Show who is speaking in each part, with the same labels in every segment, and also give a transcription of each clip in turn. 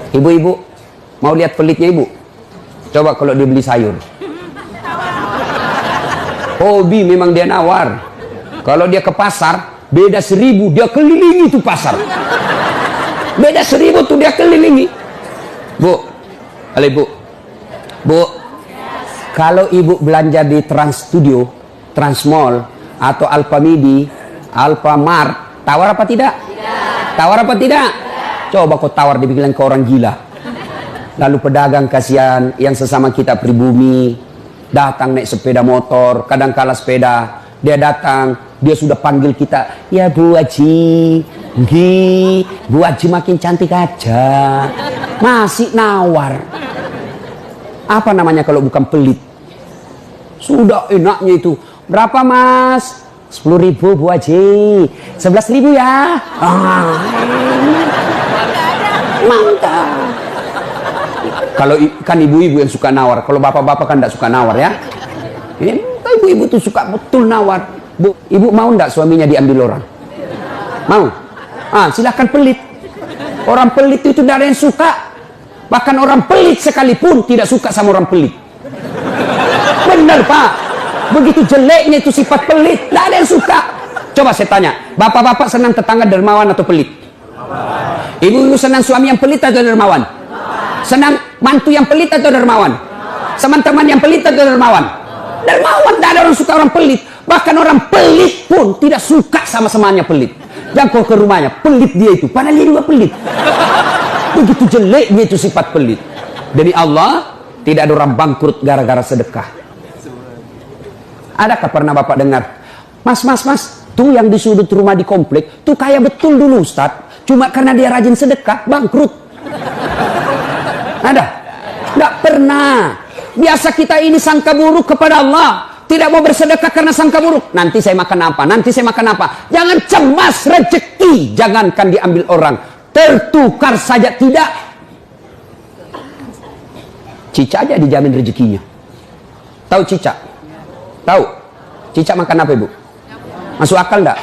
Speaker 1: Ibu-ibu, mau lihat pelitnya ibu? Coba kalau dia beli sayur. Hobi memang dia nawar. Kalau dia ke pasar, beda 1000, dia kelilingi tuh pasar. Beda 1000 tuh dia kelilingi. Bu, halo ibu. Bu, kalau ibu belanja di Trans Studio, Trans Mall, atau Alfamidi, Alfamart, tawar apa tidak? Tawar apa tidak? Coba kau tawar, dibilang ke orang gila. Lalu pedagang kasihan yang sesama kita pribumi datang naik sepeda motor, kadang kala sepeda, dia datang, dia sudah panggil kita, ya Bu Haji, Bu Haji makin cantik aja, masih nawar. Apa namanya kalau bukan pelit? Sudah enaknya itu, berapa Mas? 10.000 Bu Haji, 11.000 ya. Mantap. Kalau kan ibu-ibu yang suka nawar, kalau bapak-bapak kan tidak suka nawar ya. Ini ibu-ibu tuh suka betul nawar. Bu, ibu mau ndak suaminya diambil orang? Mau? Silahkan pelit. Orang pelit itu tidak ada yang suka. Bahkan orang pelit sekalipun tidak suka sama orang pelit. Benar Pak. Begitu jeleknya itu sifat pelit, tidak ada yang suka. Coba saya tanya, bapak-bapak senang tetangga dermawan atau pelit? Ibu-ibu senang suami yang pelit atau dermawan? Senang mantu yang pelit atau dermawan? Teman-teman yang pelit atau dermawan? Dermawan, tidak ada orang suka orang pelit. Bahkan orang pelit pun tidak suka sama semuanya pelit. Jangkau ke rumahnya, pelit dia itu, padahal dia juga pelit. Begitu jeleknya itu sifat pelit. Demi Allah, tidak ada orang bangkrut gara-gara sedekah. Adakah pernah bapak dengar, Mas, tuh yang di sudut rumah di komplek, tuh kaya betul dulu Ustaz, cuma karena dia rajin sedekah, bangkrut. Ada? Tidak pernah. Biasa kita ini sangka buruk kepada Allah, tidak mau bersedekah karena sangka buruk. Nanti saya makan apa? Nanti saya makan apa? Jangan cemas rezeki, jangankan diambil orang, tertukar saja tidak. Cicak aja dijamin rezekinya. Tahu cicak? Tahu? Cicak makan apa ibu? Masuk akal enggak?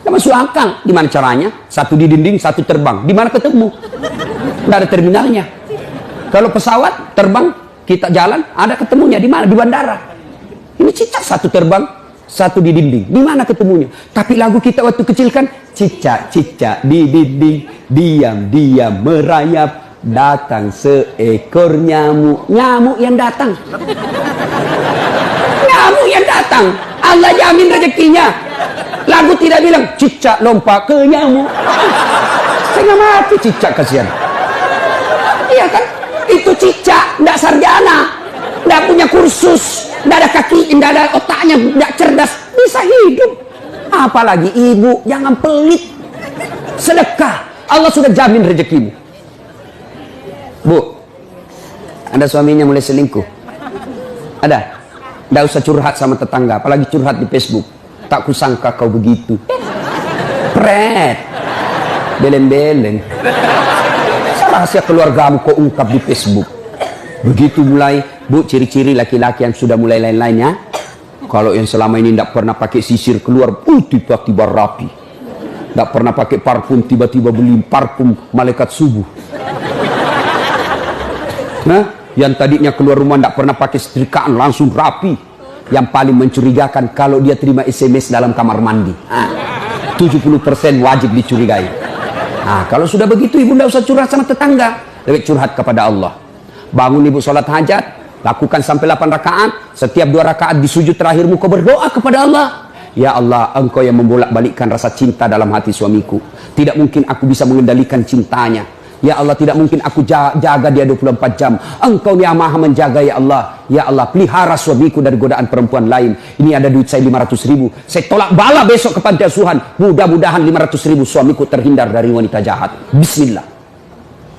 Speaker 1: Enggak masuk akal. Gimana caranya? Satu di dinding, satu terbang. Di mana ketemu? Enggak ada terminalnya. Kalau pesawat terbang, kita jalan, ada ketemunya di mana? Di bandara. Ini cicak satu terbang, satu di dinding. Di mana ketemunya? Tapi lagu kita waktu kecil kan, cicak-cicak di dinding, diam-diam merayap, datang seekor nyamuk. Nyamuk yang datang. Nyamuk yang datang. Allah jamin rezekinya. Lagu tidak bilang cicak lompat ke nyamuk. Saya mati cicak, kasihan. Iya kan? Itu cicak, tidak sarjana, tidak punya kursus, tidak ada kaki, tidak ada otaknya, tidak cerdas, bisa hidup. Apalagi ibu, jangan pelit. Sedekah, Allah sudah jamin rezekimu. Bu, ada suaminya mulai selingkuh? Ada? Tidak usah curhat sama tetangga, apalagi curhat di Facebook. Tak kusangka kau begitu. Pret, beleng-beleng. Rahasia keluargamu kau ungkap di Facebook. Begitu mulai, bu, ciri-ciri laki-laki yang sudah mulai lain-lainnya. Kalau yang selama ini tidak pernah pakai sisir keluar, tiba-tiba rapi. Tidak pernah pakai parfum, tiba-tiba beli parfum malaikat subuh. Nah, yang tadinya keluar rumah tidak pernah pakai setrikaan, langsung rapi. Yang paling mencurigakan kalau dia terima SMS dalam kamar mandi. 70% wajib dicurigai. Nah, kalau sudah begitu ibu tidak usah curhat sama tetangga, lebih curhat kepada Allah. Bangun ibu sholat hajat, lakukan sampai 8 rakaat. Setiap 2 rakaat di sujud terakhirmu kau berdoa kepada Allah. Ya Allah, engkau yang membolak-balikkan rasa cinta dalam hati suamiku. Tidak mungkin aku bisa mengendalikan cintanya. Ya Allah, tidak mungkin aku jaga dia 24 jam. Engkau yang maha menjaga ya Allah. Ya Allah, pelihara suamiku dari godaan perempuan lain. Ini ada duit saya 500.000. Saya tolak bala besok ke panti asuhan. Mudah-mudahan 500.000 suamiku terhindar dari wanita jahat. Bismillah.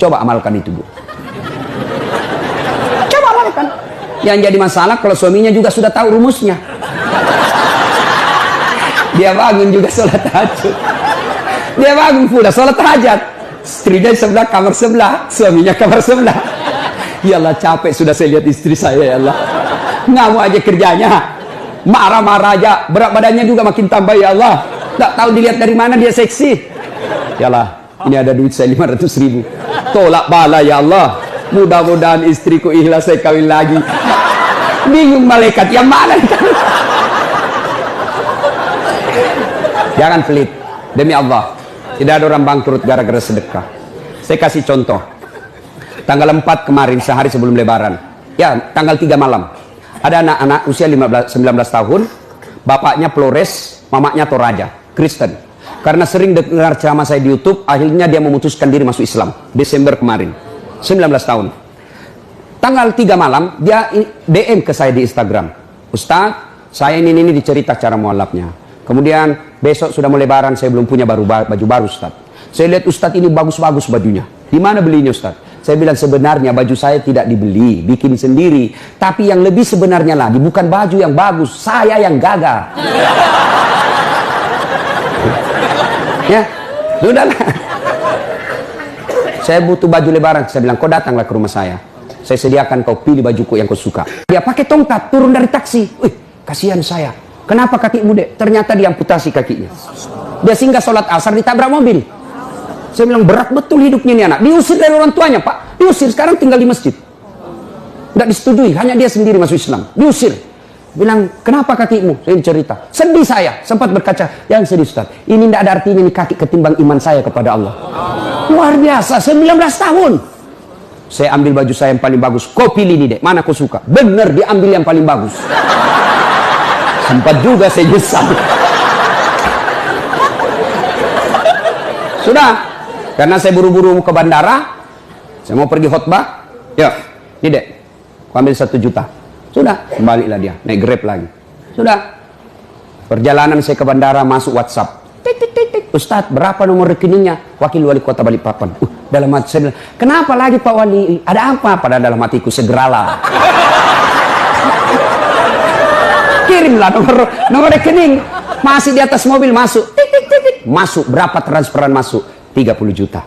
Speaker 1: Coba amalkan itu, Bu. Coba amalkan. Yang jadi masalah kalau suaminya juga sudah tahu rumusnya. Dia bangun juga sholat tahajud. Dia bangun pula sholat tahajud. Istrinya sebelah, kamar sebelah, suaminya kamar sebelah. Ya Allah, capek sudah saya lihat istri saya, ya Allah. Ngamuk aja kerjanya, marah-marah aja, berat badannya juga makin tambah, ya Allah. Tak tahu dilihat dari mana dia seksi. Ya Allah, ini ada duit saya 500.000. Tolak bala ya Allah. Mudah-mudahan istriku ikhlas saya kawin lagi. Bingung malaikat yang mana? Jangan pelit. Demi Allah, tidak ada orang bangkrut gara-gara sedekah. Saya kasih contoh. Tanggal 4 kemarin, sehari sebelum lebaran. Ya, tanggal 3 malam. Ada anak-anak usia 19 tahun. Bapaknya Flores, mamanya Toraja, Kristen. Karena sering dengar ceramah saya di YouTube, akhirnya dia memutuskan diri masuk Islam. Desember kemarin. 19 tahun. Tanggal 3 malam, dia DM ke saya di Instagram. Ustaz, saya ini dicerita cara mualafnya. Kemudian besok sudah mau lebaran, saya belum punya baju baru Ustaz. Saya lihat Ustaz ini bagus-bagus bajunya. Di mana belinya Ustaz? Saya bilang sebenarnya baju saya tidak dibeli, bikin sendiri. Tapi yang lebih sebenarnya lagi, bukan baju yang bagus, saya yang gagal. Ya, sudahlah. Saya butuh baju lebaran. Saya bilang, kau datanglah ke rumah saya. Saya sediakan, kau pilih bajuku yang kau suka. Dia pakai tongkat, turun dari taksi. Wih, kasihan saya. Kenapa kakimu, Dek? Ternyata diamputasi kakinya. Dia singgah sholat asar, ditabrak mobil. Saya bilang, berat betul hidupnya ini anak. Diusir dari orang tuanya, Pak. Diusir, sekarang tinggal di masjid. Tidak disetujui, hanya dia sendiri masuk Islam. Diusir. Bilang, kenapa kakimu? Saya cerita. Sedih saya, sempat berkaca. Yang sedih, Ustaz. Ini tidak ada artinya ini kaki ketimbang iman saya kepada Allah. Luar biasa, 19 tahun. Saya ambil baju saya yang paling bagus. Kau pilih nih, Dek. Mana kau suka? Bener, diambil yang paling bagus. Sempat juga saya nyesal. Sudah. Karena saya buru-buru ke bandara. Saya mau pergi khutbah. Ya, ini Dek. Kau ambil 1 juta. Sudah, kembalilah dia. Naik Grab lagi. Sudah. Perjalanan saya ke bandara, masuk WhatsApp. Ustadz, berapa nomor rekeningnya? Wakil Wali Kota Balikpapan. Dalam hati saya bilang, kenapa lagi Pak Wali? Ada apa? Pada dalam hatiku, segeralah. Kirimlah nomor rekening. Masih di atas mobil, masuk. Masuk, berapa transferan masuk? 30 juta.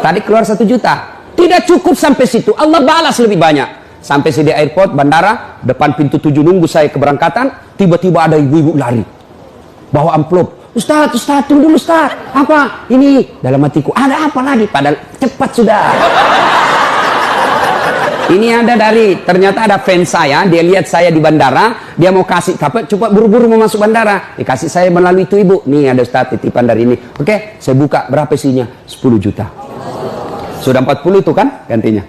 Speaker 1: Tadi keluar 1 juta. Tidak cukup sampai situ. Allah balas lebih banyak. Sampai saya di airport, bandara, depan pintu 7 nunggu saya keberangkatan. Tiba-tiba ada ibu-ibu lari. Bawa amplop. Ustaz, tunggu dulu Ustaz. Apa? Ini dalam hatiku. Ada apa lagi? Padahal cepat sudah. Ini ada ternyata ada fans saya, dia lihat saya di bandara, dia mau kasih, coba buru-buru mau masuk bandara, dikasih saya melalui itu ibu, nih ada Ustaz titipan dari ini. Oke, saya buka, berapa isinya? 10 juta. Sudah 40 itu kan gantinya.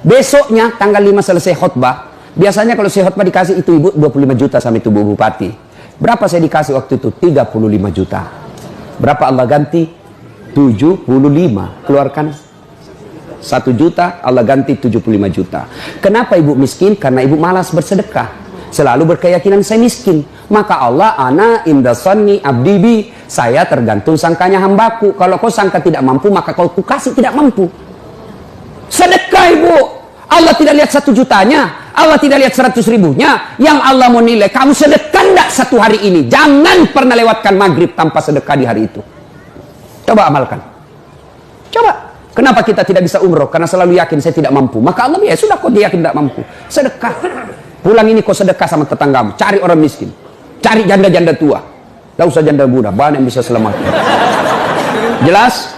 Speaker 1: Besoknya tanggal 5 selesai khutbah, biasanya kalau saya khutbah dikasih itu ibu 25 juta sama itu Bu Bupati. Berapa saya dikasih waktu itu? 35 juta. Berapa Allah ganti? 75. Keluarkan 1 juta, Allah ganti 75 juta. Kenapa ibu miskin? Karena ibu malas bersedekah. Selalu berkeyakinan saya miskin. Maka Allah, ana indasani abdibi. Saya tergantung sangkanya hambaku. Kalau kau sangka tidak mampu, maka kau kasih tidak mampu. Sedekah ibu. Allah tidak lihat 1 jutanya. Allah tidak lihat 100 ribunya. Yang Allah mau nilai, kamu sedekah enggak 1 hari ini. Jangan pernah lewatkan maghrib tanpa sedekah di hari itu. Coba amalkan. Coba. Kenapa kita tidak bisa umroh? Karena selalu yakin saya tidak mampu. Maka Allah, ya sudah kok dia yakin tidak mampu. Sedekah. Pulang ini kau sedekah sama tetanggamu. Cari orang miskin. Cari janda-janda tua. Tidak usah janda muda. Banyak yang bisa selamat. Jelas?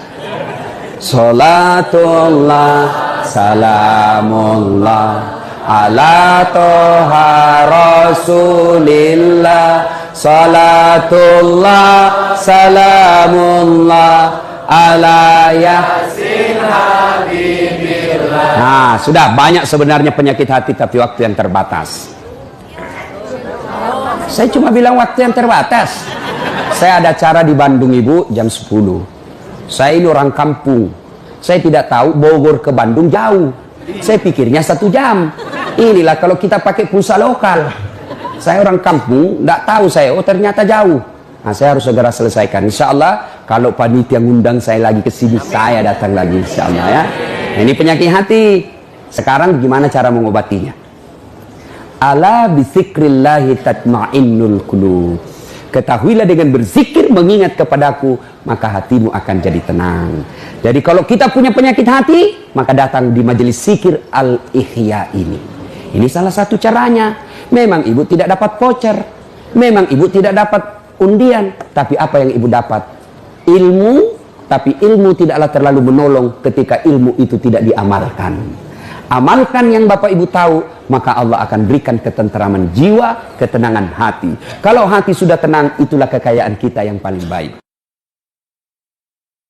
Speaker 1: Salatullah, salamullah, ala toha rasulillah. Salatullah, salamullah, ala yasin habibillah. Nah, sudah banyak sebenarnya penyakit hati, tapi waktu yang terbatas. Saya cuma bilang waktu yang terbatas. Saya ada acara di Bandung ibu jam 10. Saya ini orang kampung. Saya tidak tahu Bogor ke Bandung jauh. Saya pikirnya 1 jam. Inilah kalau kita pakai pulsa lokal. Saya orang kampung, tidak tahu saya. Oh ternyata jauh. Nah, saya harus segera selesaikan. Insya Allah kalau panitia ngundang saya lagi ke sini, saya datang lagi. Insya Allah ya. Nah, ini penyakit hati. Sekarang gimana cara mengobatinya? Ala bizikrillahi tatma'innul qulub. Ketahuilah dengan berzikir mengingat kepadaku, maka hatimu akan jadi tenang. Jadi kalau kita punya penyakit hati, maka datang di majelis zikir Al-Ihya ini. Ini salah satu caranya. Memang ibu tidak dapat voucher, memang ibu tidak dapat undian, tapi apa yang ibu dapat? Ilmu, tapi ilmu tidaklah terlalu menolong ketika ilmu itu tidak diamalkan. Amalkan yang Bapak Ibu tahu, maka Allah akan berikan ketenteraman jiwa, ketenangan hati. Kalau hati sudah tenang, itulah kekayaan kita yang paling baik.